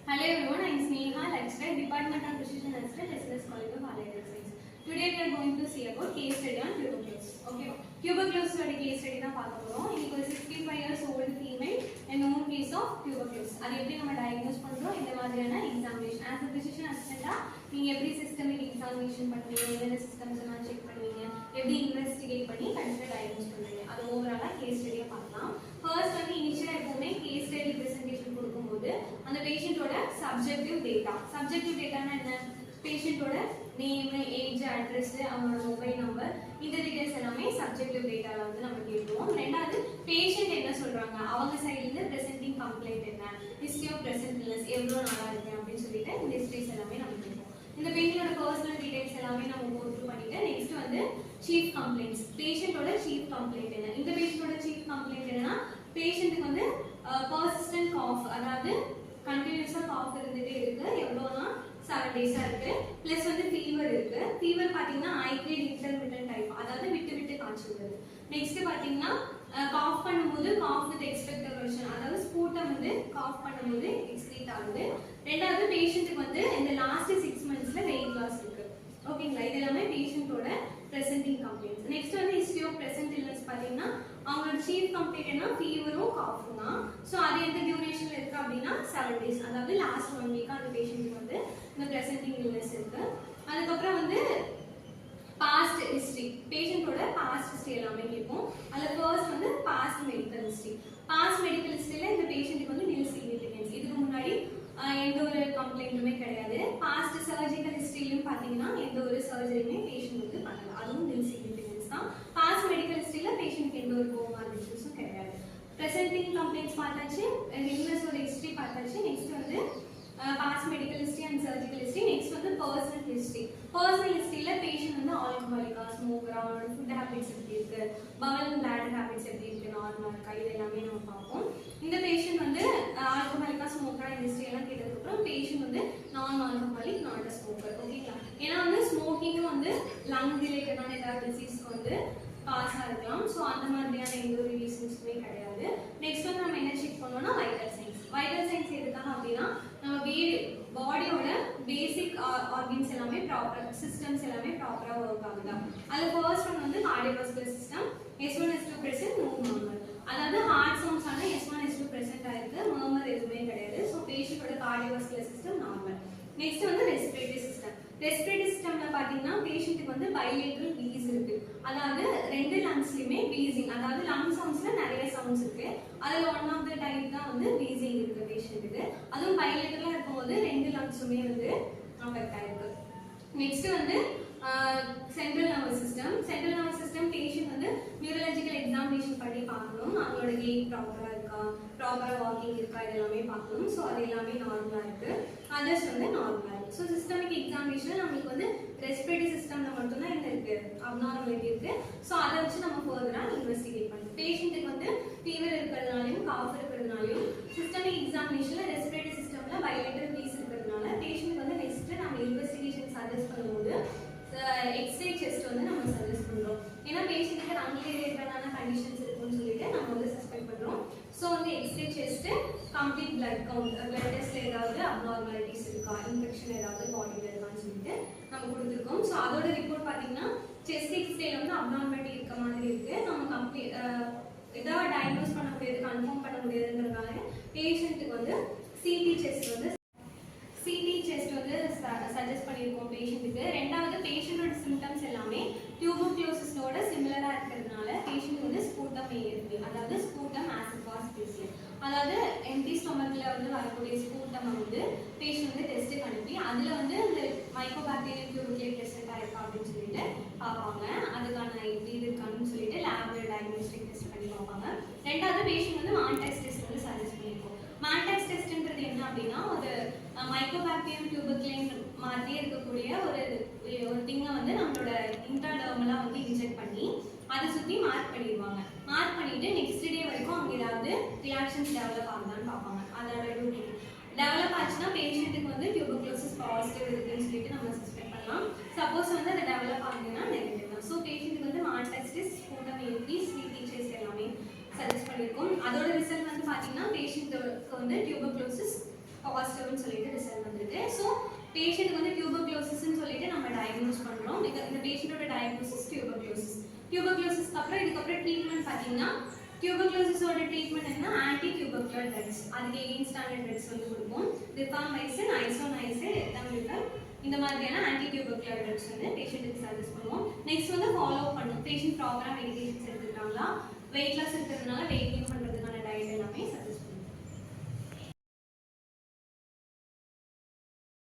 Hello everyone, I am Sneha, lecturer, Department of Precision Assessment, SLS College of Allied Science. Today we are going to see about case study on tuberculosis. Okay, tuberculosis study case study தான் பார்க்க போறோம். இன்னைக்கு ஒரு 65 years old female and known case of tuberculosis. அது எப்படி நம்ம diagnose பண்றோம், இந்த மாதிரியான examination as a physician assistant நீங்க எப்படி சிஸ்டமிக் எக்ஸாமினேஷன் பண்ணுவீங்க, என்னென்ன சிஸ்டம்ஸ் எல்லாம் செக் பண்ணுவீங்க, எப்படி இன்வெஸ்டிகேட் பண்ணி கண்டிப்பா டயக்னோஸ் பண்ணுவீங்க. அது ஓவராலா கேஸ் ஸ்டடியா பார்க்கலாம். ஃபர்ஸ்ட் வந்து இனிஷியலா எப்பவுமே கேஸ் ஸ்டடி பிரசன்டேஷன் கொடுக்கும்போது அந்த பேஷண்டோட சப்ஜெக்டிவ் டேட்டானா என்ன, பேஷண்டோட நேம், ஏஜ், அட்ரஸ், அவங்களோட மொபைல் நம்பர், இந்த டீடைல்ஸ் எல்லாமே சப்ஜெக்டிவ் டேட்டால வந்து நம்ம கேட்போம். ரெண்டாவது பேஷண்ட் என்ன சொல்றாங்க, அவங்க சைடுல இருந்து பிரசன்டிங் கம்ப்ளைண்ட் என்ன, ஹிஸ்டரி ஆஃப் பிரசன்ட் இல்னஸ் எவ்வளவு நாளா இருக்கு அப்படின்னு சொல்லிட்டு இந்த ஹிஸ்டரிஸ் எல்லாமே நம்ம கேட்போம். இந்த பேஷண்டோட பர்சனல் டீடைல்ஸ் எல்லாமே நம்ம கோ த்ரூ பண்ணிட்டு நெக்ஸ்ட் வந்து சீஃப் கம்ப்ளைண்ட்ஸ், பேஷண்டோட சீஃப் கம்ப்ளைண்ட் என்ன, இந்த பேஷண்டோட சீஃப் கம்ப்ளைண்ட் என்னன்னா பேஷண்ட்டுக்கு வந்து பர்சிஸ்டன்ட் காஃப், அதாவது கண்டினியூஸா காஃப் இருந்துட்டே இருக்கு, எவ்வளோனா 7 days இருக்கு, பிளஸ் வந்து ஃபீவர் இருக்கு. ஃபீவர் பாத்தீங்கன்னா ஹை கிரேட் இன்டர்மிட்டன்ட் டைப், அதாவது விட்டு விட்டு காய்ச்சல் வருது. நெக்ஸ்ட் பாத்தீங்கன்னா காஃப் பண்ணும்போது காஃப் வித் எக்ஸ்பெக்டேஷன், அதாவது ஸ்பூட்டம் வந்து காஃப் பண்ணும்போது எக்ஸ்கிரீட் ஆகுது. ரெண்டாவது பேஷண்ட்டுக்கு வந்து இந்த லாஸ்ட் 6 monthsல வெயிட் லாஸ் இருக்கு. ஓகேங்களா, இது எல்லாமே பேஷண்டோட பிரசன்டிங் கம்ப்ளைண்ட்ஸ். நெக்ஸ்ட் வந்து ஹிஸ்டரி ஆஃப் பிரசன்ட் இல்னஸ் பாத்தீங்கன்னா அவங்களோட சீஃப் கம்ப்ளைண்ட்னா ஃபீவரும் காஃபும் தான். ஸோ அது எந்த டியூரேஷன்ல இருக்கு அப்படின்னா 7 days, அதாவது லாஸ்ட் 1 week அந்த பேஷண்ட்டுக்கு வந்து இந்த பிரசன்டிங் இல்னஸ் இருக்கு. அதுக்கப்புறம் வந்து பாஸ்ட் ஹிஸ்டரி, பேஷண்டோட பாஸ்ட் ஹிஸ்டரி எல்லாமே கேட்போம். அதுல ஃபர்ஸ்ட் வந்து past medical history. Past medical ஹிஸ்டரியில இந்த பேஷண்ட்டுக்கு வந்து நில் சிக்னிஃபிகன்ஸ், இதுக்கு முன்னாடி எந்த ஒரு கம்ப்ளைண்ட்டுமே கிடையாது. பாஸ்ட் சர்ஜிக்கல் ஹிஸ்டரியிலும் பார்த்தீங்கன்னா எந்த ஒரு சர்ஜரியுமே பேஷண்ட் வந்து பண்ணல, அதுவும் நில் சிக்னிஃபிகன்ஸ் தான். பாஸ்ட் மெடிக்கல் ஹிஸ்டரியில பேஷண்ட்க்கு எந்த ஒரு கோமார்பிடிஸும் கிடையாது. பிரசன்டிங் கம்ப்ளைண்ட்ஸ் பார்த்தாச்சு, இல்னஸோட ஹிஸ்டரி பார்த்தாச்சு. நெக்ஸ்ட் வந்து past medical history and surgical history. Next வந்து பர்சனல் ஹிஸ்டரி. பர்சனல் ஹிஸ்டரியில பேஷண்ட் வந்து ஆல்கஹாலிக்கா, ஸ்மோக்கரா, அவங்களோட ஃபுட் ஹேபிட்ஸ் எப்படி இருக்கு, பவல் அண்ட் பிளாடர் ஹேபிட்ஸ் எப்படி இருக்கு, நார்மலா இருக்கா, இது எல்லாமே நம்ம பார்ப்போம். இந்த பேஷண்ட் வந்து ஆல்கஹாலிக்கா, ஸ்மோக்கரா இந்த ஹிஸ்டரி எல்லாம் கேட்டதுக்கு அப்புறம் பேஷண்ட் வந்து நான் ஆல்கஹாலிக், நாட் அ ஸ்மோக்கர். ஓகேங்களா, ஏன்னா வந்து ஸ்மோக்கிங்கும் வந்து லங் ரிலேட்டடான ஏதாவது டிசீஸ்க்கு வந்து காசா இருக்கலாம். ஸோ அந்த மாதிரியான எந்த ஒரு ரீசன்ஸுமே கிடையாது. நெக்ஸ்ட் வந்து நம்ம என்ன செக் பண்ணோம்னா வைட்டல் சைன்ஸ். வைட்டல் சைன்ஸ் எதுக்காக அப்படின்னா நம்ம பாடியோட பேசிக் ஆர்கன்ஸ் எல்லாமே ப்ராப்பர், சிஸ்டம்ஸ் எல்லாமே ப்ராப்பரா ஒர்க் ஆகுதா. அது ஃபர்ஸ்ட் ஒன் வந்து cardiovascular system, S1 S2 present, no murmur, அதாவது ஹார்ட் சவுண்ட்ஸ் ஆன S1 S2 பிரசன்ட் ஆயிருக்கு, மர்மர் எதுவுமே கிடையாது. ஸோ பேஷண்டோட கார்டியோவாஸ்குலர் சிஸ்டம் நார்மல். நெக்ஸ்ட் வந்து ரெஸ்பிரேட்டரி சிஸ்டம். ரெஸ்பிரேட்டரி சிஸ்டம்ல பாத்தீங்கன்னா பேஷண்ட்டுக்கு வந்து பைலேட்ரல் வீஸ் இருக்கு, அதாவது ரெண்டு லங்ஸ்லயுமே வீசிங், அதாவது லங் சவுண்ட்ஸ்ல நிறைய சவுண்ட்ஸ் இருக்கு, அதுல ஒன் ஆஃப் த டைப் தான் வந்து வீசிங் இருக்கு பேஷண்ட்டுக்கு. அதுவும் பைலேட்ரலா இருக்கும்போது ரெண்டு லங்ஸுமே வந்து அஃபெக்ட் ஆயிருக்கு. நெக்ஸ்ட் வந்து central nervous system. Central nervous system patient வந்து நியூரலஜிக்கல் எக்ஸாமினேஷன் பண்ணி பார்க்கணும், அவங்களோட கேட் ப்ராப்பரா இருக்கா, ப்ராப்பரா வாக்கிங் இருக்கா, இது எல்லாமே பார்க்கணும். ஸோ அது எல்லாமே நார்மலா இருக்கு, அதர்ஸ் வந்து நார்மலா இருக்கு. ஸோ சிஸ்டமிக் எக்ஸாமினேஷன் நம்மளுக்கு வந்து ரெஸ்பிரேட்டரி சிஸ்டம்ல மட்டும்தான் என்ன இருக்கு, அப்நார்மாலிட்டி இருக்கு. ஸோ அதை வச்சு நம்ம ஃபர்தரா இன்வெஸ்டிகேட் பண்ணுவோம். பேஷண்ட்டுக்கு வந்து ஃபீவர் இருக்கிறதுனாலையும் காஃப் இருக்கிறதுனாலையும் சிஸ்டமிக் எக்ஸாமினேஷன்ல ரெஸ்பிரேட்டரி சிஸ்டம்ல பைலேட்டரல் வீஸ் இருக்கிறதுனால பேஷண்ட்டுக்கு வந்து நெக்ஸ்ட் நம்ம இன்வெஸ்டிகேஷன் சஜஸ்ட் பண்ணும்போது எக்ஸ்ரே செஸ்ட் வந்து நம்ம சஜஸ்ட் பண்றோம். ஏன்னா பேஷண்ட்டுக்கு லங் ரிலேட்டடான கண்டிஷன்ஸ் இருக்குன்னு சொல்லிட்டு நம்ம வந்து சஸ்பெக்ட் பண்றோம். ஸோ வந்து X-ray chest, complete blood count, blood டெஸ்ட்ல ஏதாவது அப்நார்மாலிட்டிஸ் இருக்கா, இன்ஃபெக்ஷன் ஏதாவது பாடியில் இருக்கான்னு சொல்லிட்டு நம்ம கொடுத்துருக்கோம். ஸோ அதோட ரிப்போர்ட் பார்த்தீங்கன்னா செஸ்ட் எக்ஸ்ரேல வந்து அப்நார்மாலிட்டி இருக்க மாதிரி இருக்கு, நம்ம கம்ப்ளீட் ஏதாவது டயக்னோஸ் பண்ண முடியாது, கன்ஃபார்ம் பண்ண முடியாதுன்றதுனால பேஷண்ட்டுக்கு வந்து சிடி செஸ்ட் வந்து சஜஸ்ட் பண்ணியிருக்கோம் பேஷண்ட்டுக்கு. ரெண்டாவது பேஷண்டோட சிம்டம்ஸ் எல்லாமே டியூபர்குலோசிஸோட சிமிலரா இருக்கிறதுனால பேஷண்ட் வந்து ஸ்பூட்டம் இருக்கு, அதாவது ஸ்பூட்டம் ஆசிட் வாஸ் பேசியல், அதாவது எம்டி ஸ்டொமக்ல வந்து வரக்கூடிய ஸ்பூட்டம் வந்து பேஷண்ட் வந்து டெஸ்ட்டுக்கு அனுப்பி அதுல வந்து இந்த மைக்கோபாக்டீரியம் டியூபர்குலே பிரசன்ட் ஆயிருக்கா அப்படின்னு சொல்லிட்டு பார்ப்பாங்க. அதுக்கான எப்படி இருக்கான்னு சொல்லிட்டு லேப்ல டயக்னோஸ்டிக் டெஸ்ட் பண்ணி பார்ப்பாங்க. ரெண்டாவது பேஷண்ட் வந்து மான்டாக்ஸ் டெஸ்ட் வந்து சஜஸ்ட் பண்ணியிருக்கோம். மான்டாக்ஸ் டெஸ்ட்ன்றது என்ன அப்படின்னா ஒரு மைக்கோபாக்டீரியம் டியூபர்குலேன் மாதிரியே இருக்கக்கூடிய ஒரு திங்கை வந்து நம்மளோட இன்ட்ராடெர்மலா வந்து இன்ஜெக்ட் பண்ணி அதை சுற்றி மார்க் பண்ணிடுவாங்க. மார்க் பண்ணிட்டு நெக்ஸ்ட் டே வரைக்கும் அங்கே ஏதாவது ரியாக்ஷன்ஸ் டெவலப் ஆகுதான்னு பார்ப்பாங்க. அதோட டியூட்டி டெவலப் ஆச்சுன்னா பேஷண்ட்டுக்கு வந்து டியூபர்குலோசிஸ் பாசிட்டிவ் இருக்குன்னு சொல்லிட்டு நம்ம சஸ்பெக்ட் பண்ணலாம். சப்போஸ் வந்து அதை டெவலப் ஆகுதுன்னா நெகட்டிவ் தான். ஸோ பேஷண்ட்டுக்கு வந்து Mantoux test, sputum AB, CT chest எல்லாமே சஜஸ்ட் பண்ணியிருக்கோம். அதோட ரிசல்ட் வந்து பார்த்தீங்கன்னா பேஷண்ட்டுக்கு வந்து டியூபர்குலோசிஸ் பாசிட்டிவ்னு சொல்லிட்டு பேஷண்ட்டுக்கு வந்து டியூபர்குலோசிஸ்னு சொல்லிட்டு நம்ம டயக்னோஸ் பண்ணுறோம். இந்த பேஷண்ட்டோட டயக்னோசிஸ் டியூபர்குலோசிஸ். டியூபர்குலோசிஸ்க்கு அப்புறம் இதுக்கப்புறம் ட்ரீட்மெண்ட் பார்த்தீங்கன்னா டியூபர்குலோசிஸோட ட்ரீட்மெண்ட் என்ன ஆன்டி டியூபர்குலர் ட்ரக்ஸ், அதுக்கு எகெயின்ஸ்டான ட்ரக்ஸ் வந்து கொடுப்போம். ரிஃபார்மைசின், ஐசோனைசின், எத்தமிப்ரல் இந்த மாதிரியான ஆன்டி டியூபர்குலர் ட்ரக்ஸ் வந்து பேஷண்ட்டுக்கு சஜஸ்ட் பண்ணுவோம். நெக்ஸ்ட் வந்து ஃபாலோ பண்ணும். பேஷண்ட் ப்ராப்பராக மெடிகேஷன்ஸ் எடுத்துக்கிறாங்களா, வெயிட் லாஸ் இருக்கிறதுனால வெயிட் கெயின்